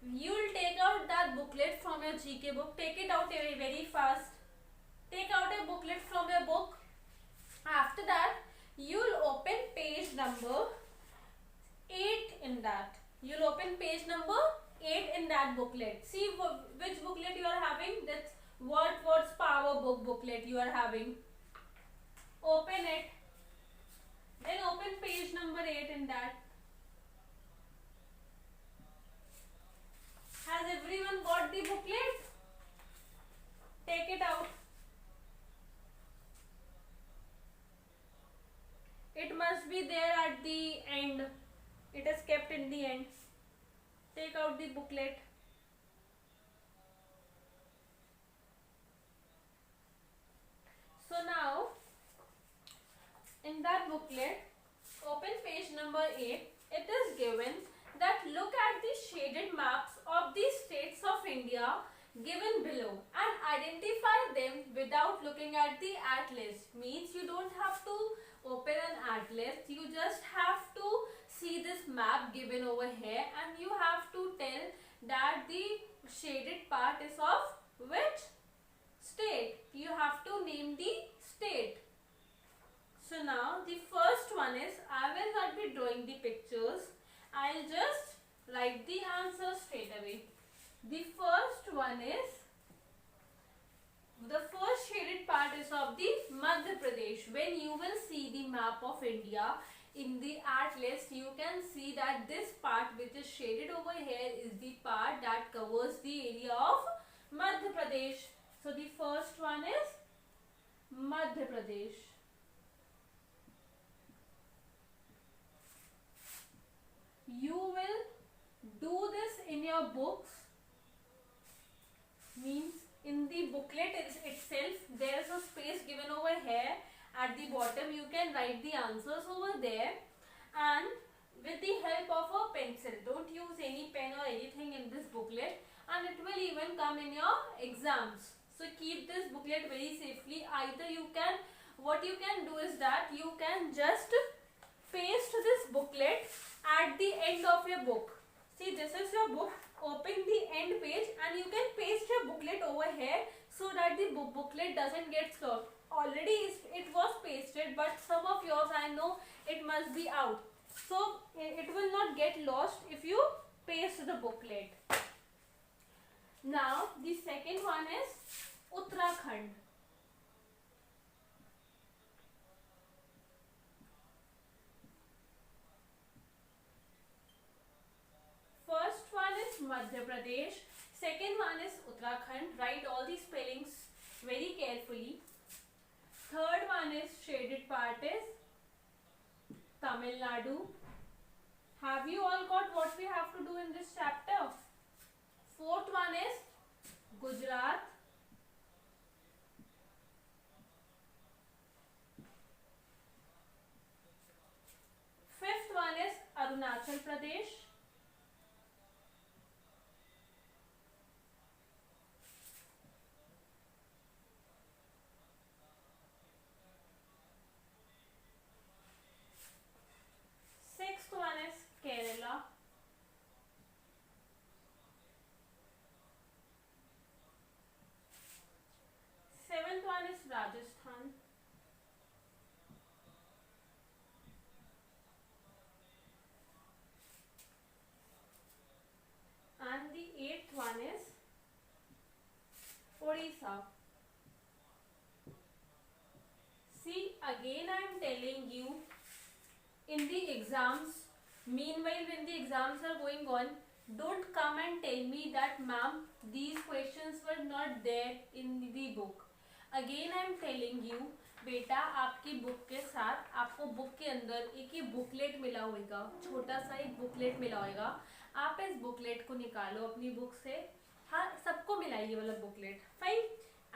You will take out that booklet from your GK book. Take it out very, very fast. Take out a booklet from your book. After that, you'll open page number 8 in that. You'll open page number 8 in that booklet. See which booklet you are having. That's what's Power Book booklet you are having. Open it. Then open page number 8 in that. Has everyone got the booklet? Take it out. It must be there at the end. It is kept in the end. Take out the booklet. So now, in that booklet, open page number 8. It is given that look at the shaded maps of the states of India given below and identify them without looking at the atlas. Means you don't have to open an atlas, you just have to see this map given over here and you have to tell that the shaded part is of which state. You have to name the state. So now the first one is, I will not be drawing the pictures, I'll just write the answer straight away. The first one is, the first shaded part is of the Madhya Pradesh. When you will see the map of India in the atlas, you can see that this part which is shaded over here is the part that covers the area of Madhya Pradesh. So the first one is Madhya Pradesh. You will do this in your books. Means in the booklet itself there is a space given over here. At the bottom you can write the answers over there, and with the help of a pencil. Don't use any pen or anything in this booklet, and it will even come in your exams. So keep this booklet very safely. Either you can, what you can do is that you can just paste this booklet at the end of your book. See, this is your book. Open the end page and you can paste your booklet over here so that the booklet doesn't get lost. Already it was pasted, but some of yours I know it must be out. So it will not get lost if you paste the booklet. Now the second one is Uttarakhand. First one is Madhya Pradesh. Second one is Uttarakhand. Write all the spellings very carefully. Third one is shaded part is Tamil Nadu. Have you all got what we have to do in this chapter? Fourth one is Gujarat. Fifth one is Arunachal Pradesh. Sixth one is Kerala. Seventh one is Rajasthan. And the eighth one is Odisha. See, again I am telling you, in the exams, meanwhile when the exams are going on, don't come and tell me that ma'am these questions were not there in the book. Again I am telling you, बेटा आपकी book के साथ आपको book के अंदर एक ही booklet मिला होगा, छोटा सा एक बुकलेट मिला होगा. आप इस बुकलेट को निकालो अपनी बुक से. हाँ, सबको मिला ये वाला booklet. Fine.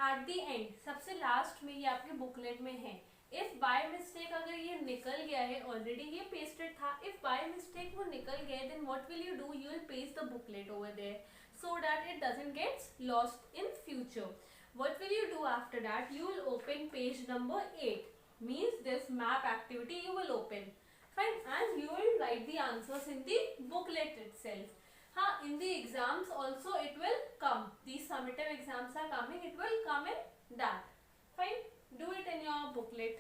At the end सबसे लास्ट में ये आपके बुकलेट में है. इफ बाय मिस्टेक अगर ये निकल गया है, ऑलरेडी ये पेस्टेड था, इफ बाय मिस्टेक वो निकल गया, then what will you do? You will paste the booklet over there so that it doesn't get lost in future. What will you do after that? You will open page number 8. Means this map activity you will open. Fine. And you will write the answers in the booklet itself. In the exams also it will come. These summative exams are coming. It will come in that. Fine. Do it in your booklet.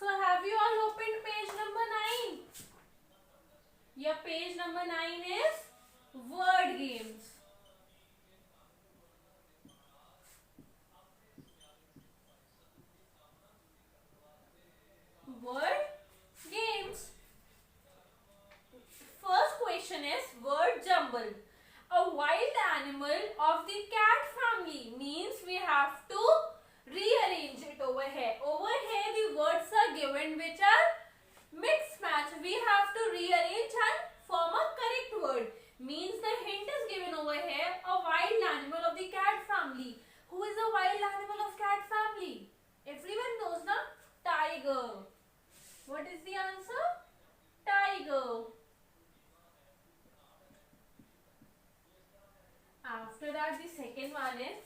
So have you all opened page number 9? Your page number 9 is word games. Word games. First question is word jumble. A wild animal of the cat family means we have to rearrange it over here. Over here the words are given which are mixed match. We have to rearrange and form a correct word. Means the hint is given over here. A wild animal of the cat family. Who is a wild animal of cat family? Everyone knows na? Tiger. What is the answer? Tiger. After that, the second one is,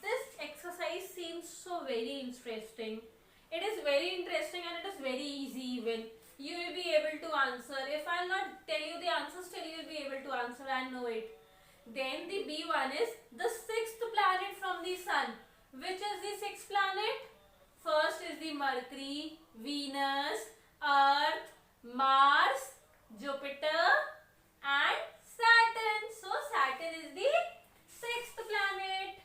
this exercise seems so very interesting. It is very interesting and it is very easy even. You will be able to answer. If I will not tell you the answer, still you will be able to answer and know it. Then the B one is the sixth planet from the sun. Which is the sixth planet? First is the Mercury, Venus, Earth, Mars, Jupiter and Saturn. So Saturn is the sixth planet.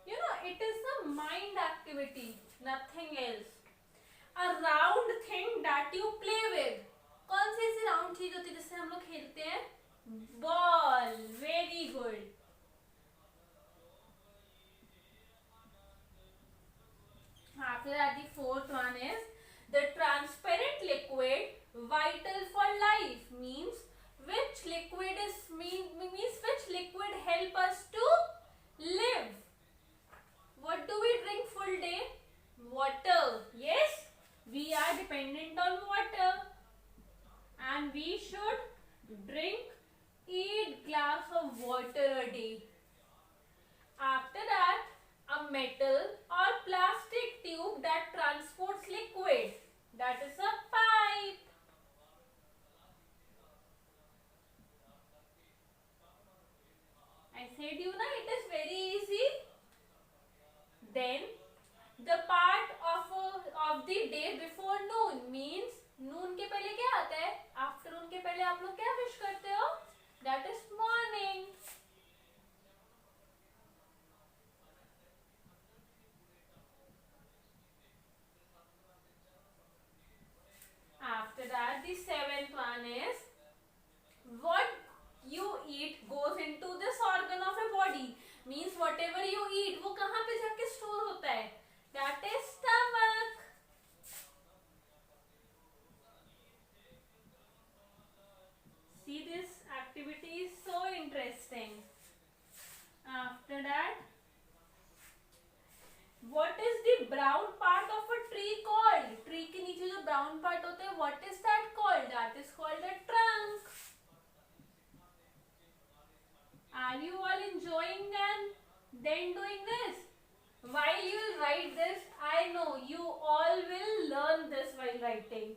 You know, it is a mind activity, nothing else. A round thing that you play with. कौन सी ऐसी round चीज होती है जिससे हम लोग खेलते हैं? Ball. Very good. After that, the fourth one is the transparent liquid vital for life. Means which liquid is means which liquid help us to live. What do we drink full day? Water. Yes, we are dependent on water, and we should drink 8 glass of water a day. After that, a metal or plastic tube that transports liquid. That is a pipe. I said you na, it is very easy. Then the part of the day before noon means noon के पहले क्या आता है? Afternoon के पहले आप लोग क्या wish करते हो? That is morning. After that, the seventh one is what you eat goes into this organ of a body. Means whatever you eat, वो कहाँ पे जाके store होता है? That is stomach. See, this activity is so interesting. After that, what is the brown part of a tree called? Tree के नीचे जो brown part होता है, what is that called? That is called a trunk. Are you all enjoying and then doing this? While you will write this, I know you all will learn this while writing.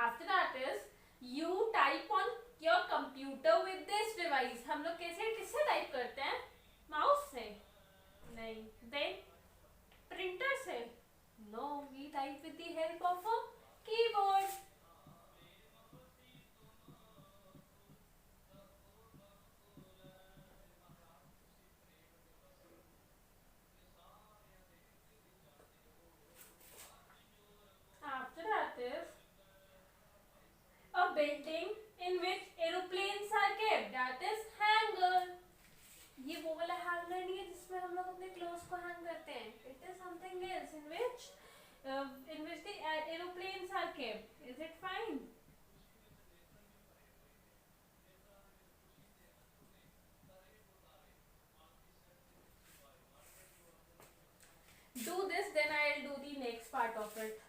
After that is, you type on your computer with this device. हम लोग किससे type करते हैं? Mouse से? नहीं. Then printer से? No, we type with the help of a keyboard. After that is a building in which aeroplanes are kept. That is hangar. ये वो वाला हैंगर नहीं है जिसमें हम लोग अपने क्लोथ्स को हैंग करते हैं. It is something else in which the aeroplanes are kept. Is it fine? Do this, then I'll do the next part of it.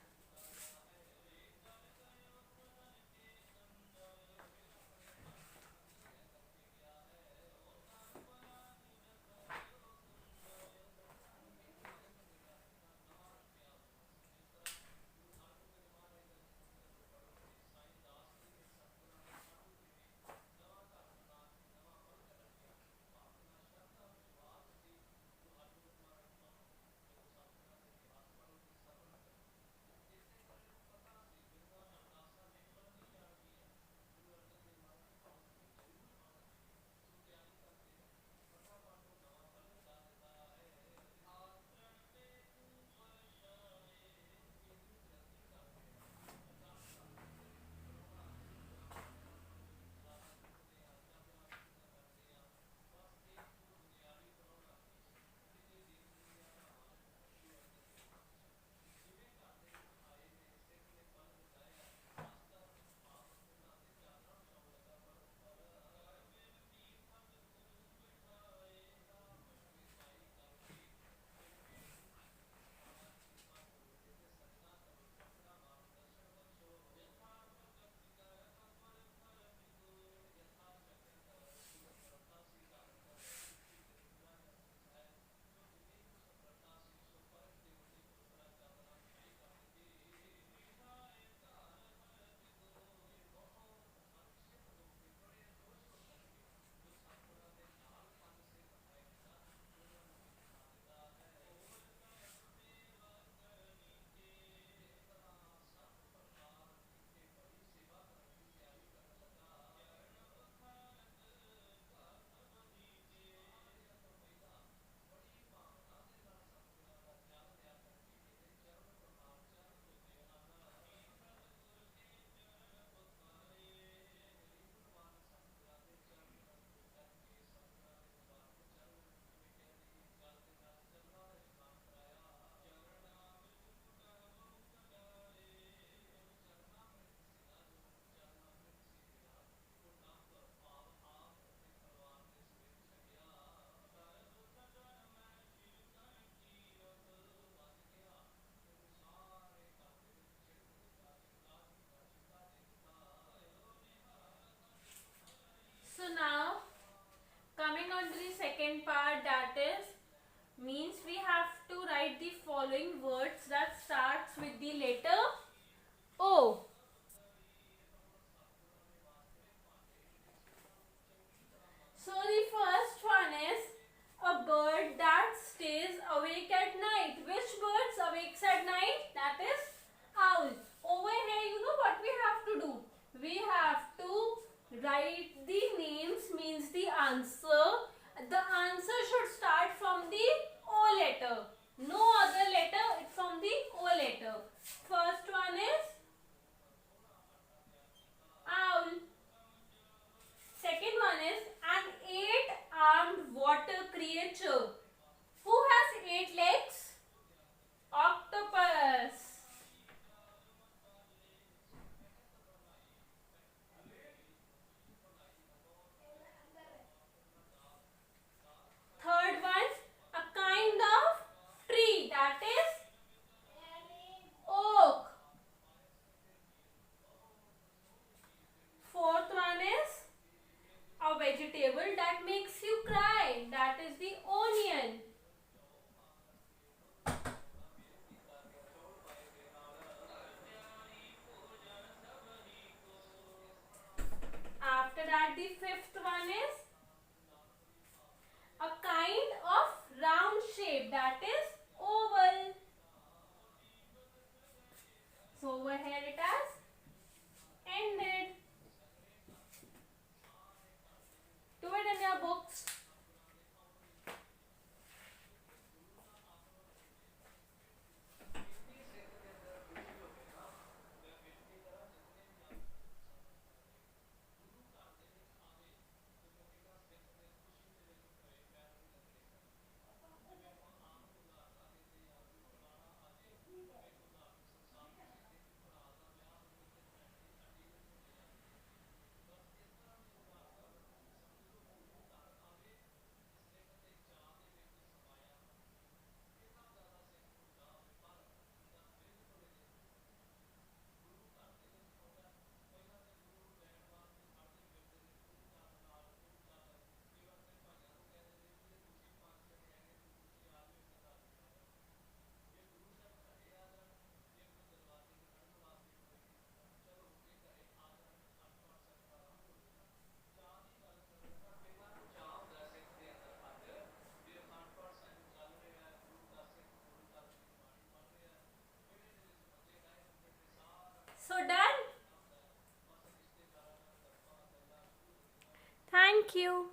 Coming on to the second part, that is means we have to write the following words that starts with the letter O. So the first one is a bird that stays awake at night. Which birds awakes at night? That is owl. Over here, you know what we have to do? We have to write the names, means the answer. The answer should start from the O letter. No other letter, it's from the O letter. First one is owl. Second one is an eight-armed water creature. Who has 8 legs? Octopus. Third one, a kind of tree, that is oak. Fourth one is a vegetable that makes you cry, that is the onion. After that, the fifth one is a kind of round shape, that is oval. So over here it has ended. Do it in your books. So done. Thank you.